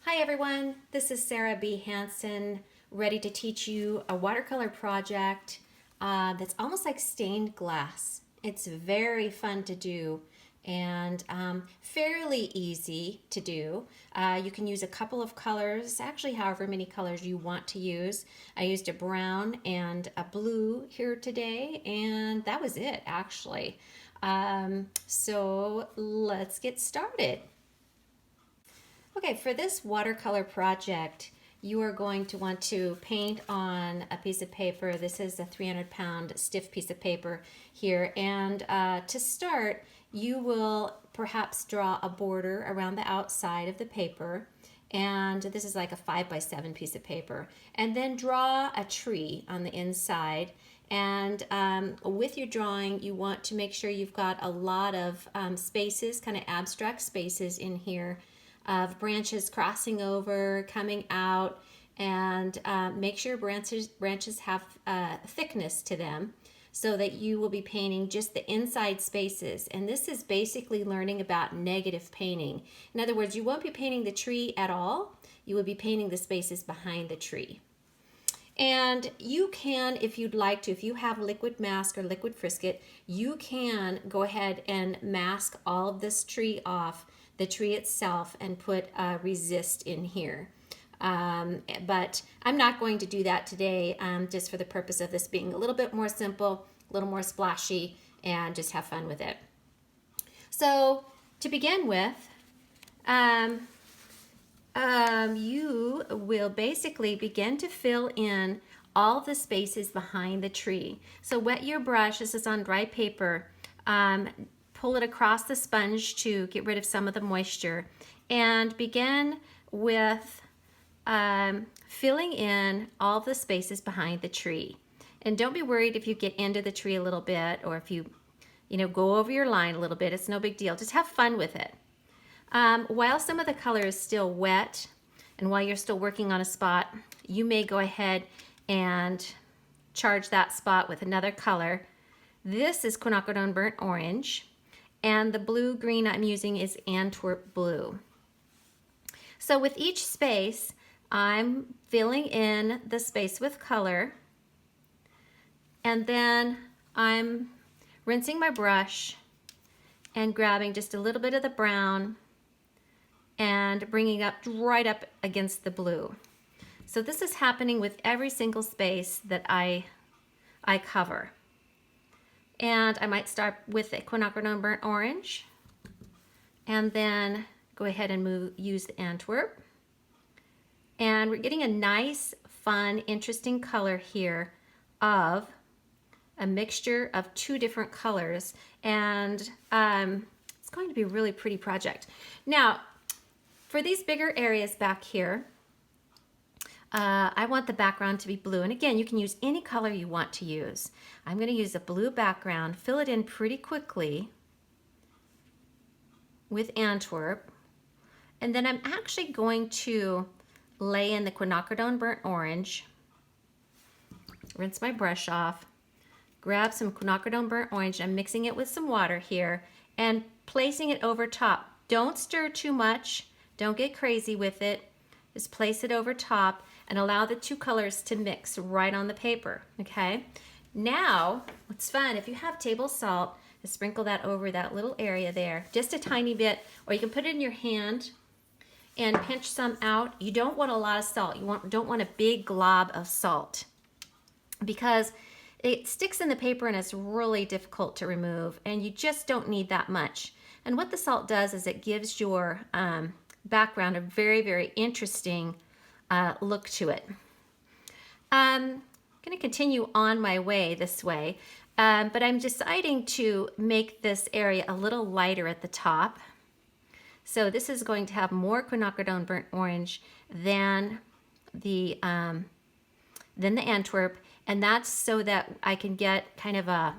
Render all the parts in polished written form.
Hi everyone, this is Sarah B. Hansen, ready to teach you a watercolor project that's almost like stained glass. It's very fun to do and fairly easy to do. You can use a couple of colors, actually however many colors you want to use. I used a brown and a blue here today, and that was it actually. So let's get started. Okay, for this watercolor project, you are going to want to paint on a piece of paper. This is a 300-pound stiff piece of paper here. And to start, you will perhaps draw a border around the outside of the paper. And this is like a 5x7 piece of paper. And then draw a tree on the inside. And with your drawing, you want to make sure you've got a lot of spaces, kind of abstract spaces in here, of branches crossing over, coming out, and make sure branches have thickness to them so that you will be painting just the inside spaces. And this is basically learning about negative painting. In other words, you won't be painting the tree at all. You will be painting the spaces behind the tree. And you can, if you'd like to, if you have liquid mask or liquid Frisket, you can go ahead and mask all of this tree off, the tree itself, and put resist in here. But I'm not going to do that today, just for the purpose of this being a little bit more simple, a little more splashy, and just have fun with it. So to begin with, you will basically begin to fill in all the spaces behind the tree. So wet your brush, this is on dry paper, pull it across the sponge to get rid of some of the moisture, and begin with filling in all the spaces behind the tree. And don't be worried if you get into the tree a little bit, or if you go over your line a little bit. It's no big deal. Just have fun with it. While some of the color is still wet, and while you're still working on a spot, you may go ahead and charge that spot with another color. This is Quinocridone Burnt Orange, and the blue-green I'm using is Antwerp Blue. So with each space, I'm filling in the space with color, and then I'm rinsing my brush and grabbing just a little bit of the brown and bringing up right up against the blue. So this is happening with every single space that I cover. And I might start with the Quinocridone Burnt Orange, and then go ahead and use the Antwerp. And we're getting a nice, fun, interesting color here of a mixture of two different colors, and it's going to be a really pretty project. Now, for these bigger areas back here, I want the background to be blue. And again, you can use any color you want to use. I'm going to use a blue background, fill it in pretty quickly with Antwerp. And then I'm actually going to lay in the Quinocridone Burnt Orange, rinse my brush off, grab some Quinocridone Burnt Orange. I'm mixing it with some water here and placing it over top. Don't stir too much. Don't get crazy with it. Just place it over top and allow the two colors to mix right on the paper, okay? Now, what's fun, if you have table salt, just sprinkle that over that little area there, just a tiny bit, or you can put it in your hand and pinch some out. You don't want a lot of salt. You don't want a big glob of salt, because it sticks in the paper and it's really difficult to remove, and you just don't need that much. And what the salt does is it gives your background a very, very interesting look to it. I'm going to continue on my way this way, but I'm deciding to make this area a little lighter at the top. So this is going to have more Quinocridone Burnt Orange than the Antwerp, and that's so that I can get kind of a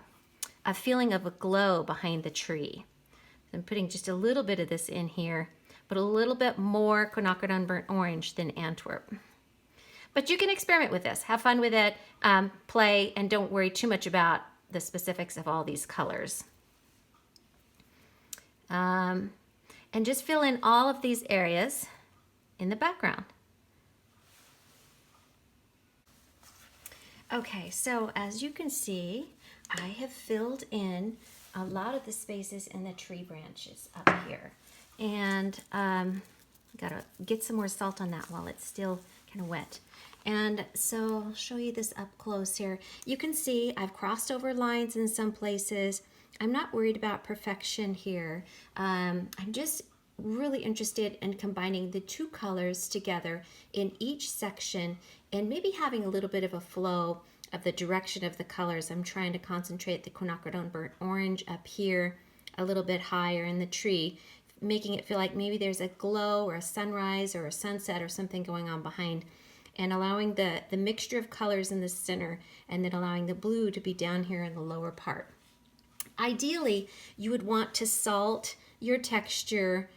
feeling of a glow behind the tree. I'm putting just a little bit of this in here, but a little bit more Quinocridone Burnt Orange than Antwerp. But you can experiment with this, have fun with it, play, and don't worry too much about the specifics of all these colors. And just fill in all of these areas in the background. Okay, so as you can see, I have filled in a lot of the spaces in the tree branches up here. And gotta get some more salt on that while it's still kind of wet. And so I'll show you this up close here. You can see I've crossed over lines in some places. I'm not worried about perfection here. I'm just really interested in combining the two colors together in each section and maybe having a little bit of a flow of the direction of the colors. I'm trying to concentrate the Quinocridone burnt orange up here a little bit higher in the tree, making it feel like maybe there's a glow or a sunrise or a sunset or something going on behind, and allowing the mixture of colors in the center and then allowing the blue to be down here in the lower part. Ideally, you would want to salt your texture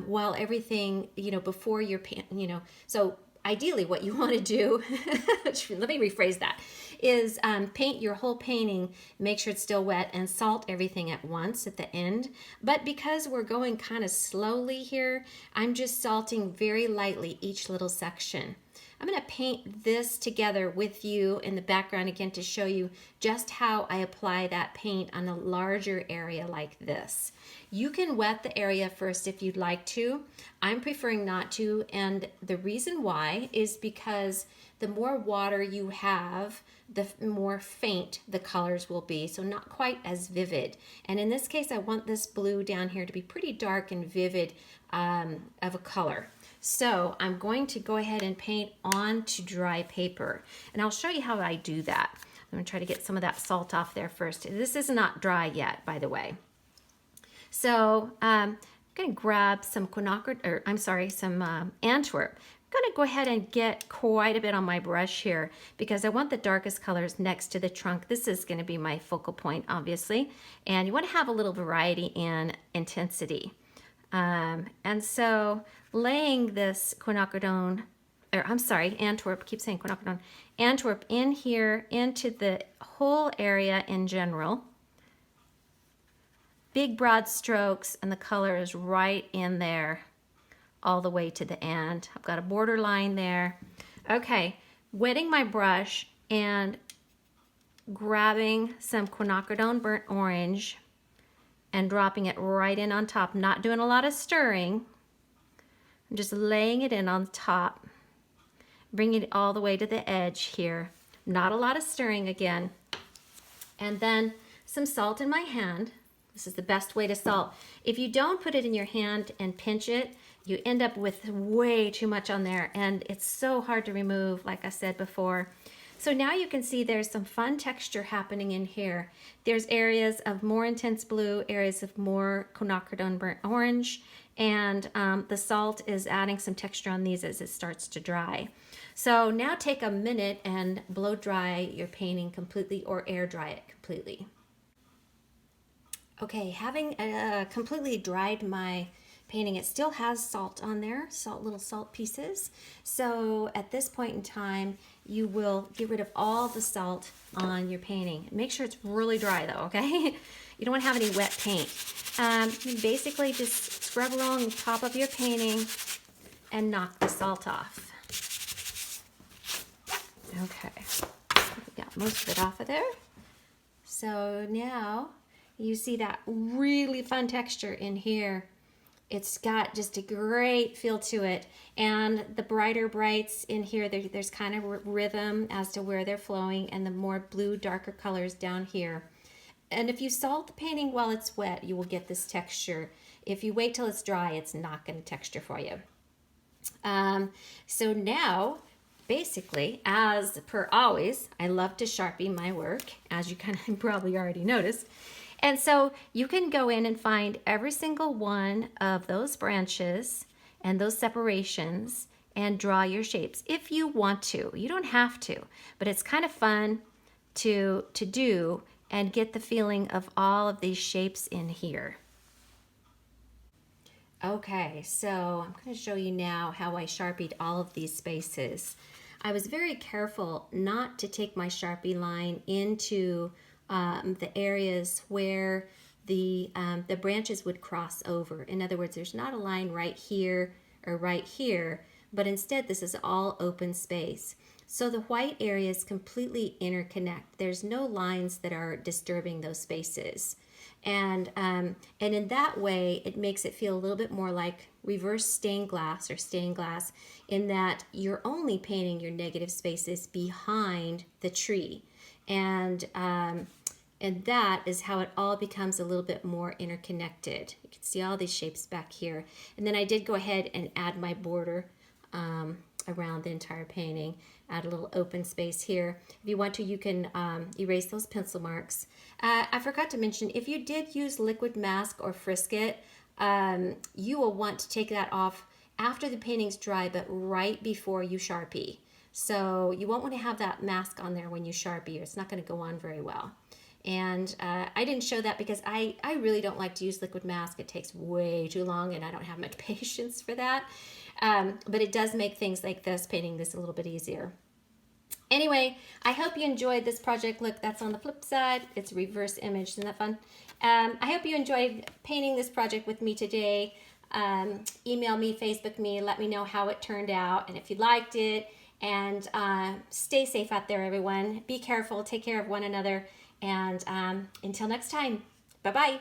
while everything, before your so ideally what you want to do, let me rephrase that, is paint your whole painting, make sure it's still wet, and salt everything at once at the end. But because we're going kind of slowly here, I'm just salting very lightly each little section. I'm going to paint this together with you in the background again to show you just how I apply that paint on a larger area like this. You can wet the area first if you'd like to. I'm preferring not to, and the reason why is because the more water you have, the more faint the colors will be, so not quite as vivid. And in this case, I want this blue down here to be pretty dark and vivid of a color. So I'm going to go ahead and paint onto dry paper, and I'll show you how I do that. I'm going to try to get some of that salt off there first. This is not dry yet, by the way. So I'm going to grab some Antwerp. I'm going to go ahead and get quite a bit on my brush here because I want the darkest colors next to the trunk. This is going to be my focal point, obviously, and you want to have a little variety in intensity. And so laying this Antwerp, keep saying Quinocridone, Antwerp in here into the whole area in general. Big broad strokes, and the color is right in there all the way to the end. I've got a border line there. Okay, wetting my brush and grabbing some Quinocridone burnt orange and dropping it right in on top. Not doing a lot of stirring. I'm just laying it in on top, bringing it all the way to the edge here. Not a lot of stirring again. And then some salt in my hand. This is the best way to salt. If you don't put it in your hand and pinch it, you end up with way too much on there, and it's so hard to remove, like I said before. So now you can see there's some fun texture happening in here. There's areas of more intense blue, areas of more Quinocridone burnt orange, and the salt is adding some texture on these as it starts to dry. So now take a minute and blow dry your painting completely, or air dry it completely. Okay, having completely dried my painting, it still has salt on there, little salt pieces. So at this point in time, you will get rid of all the salt on your painting. Make sure it's really dry though, okay? You don't want to have any wet paint. Basically just scrub along the top of your painting and knock the salt off. Okay, we got most of it off of there. So now you see that really fun texture in here. It's got just a great feel to it. And the brighter brights in here, there's kind of rhythm as to where they're flowing, and the more blue, darker colors down here. And if you salt the painting while it's wet, you will get this texture. If you wait till it's dry, it's not going to texture for you. So now, basically, as per always, I love to Sharpie my work, as you kind of probably already noticed. And so you can go in and find every single one of those branches and those separations and draw your shapes if you want to. You don't have to, but it's kind of fun to do and get the feeling of all of these shapes in here. Okay, so I'm going to show you now how I Sharpied all of these spaces. I was very careful not to take my Sharpie line into the areas where the branches would cross over. In other words, there's not a line right here or right here, but instead this is all open space. So the white areas completely interconnect. There's no lines that are disturbing those spaces. And in that way, it makes it feel a little bit more like reverse stained glass or stained glass, in that you're only painting your negative spaces behind the tree. And that is how it all becomes a little bit more interconnected. You can see all these shapes back here. And then I did go ahead and add my border around the entire painting. Add a little open space here. If you want to, you can erase those pencil marks. I forgot to mention, if you did use liquid mask or Frisket, you will want to take that off after the painting's dry, but right before you Sharpie. So you won't want to have that mask on there when you Sharpie, or it's not going to go on very well. And I didn't show that because I really don't like to use liquid mask. It takes way too long and I don't have much patience for that. But it does make things like this, painting this, a little bit easier. Anyway, I hope you enjoyed this project. Look, that's on the flip side. It's a reverse image. Isn't that fun? I hope you enjoyed painting this project with me today. Email me, Facebook me, let me know how it turned out and if you liked it. And stay safe out there, everyone. Be careful. Take care of one another. And until next time, bye-bye.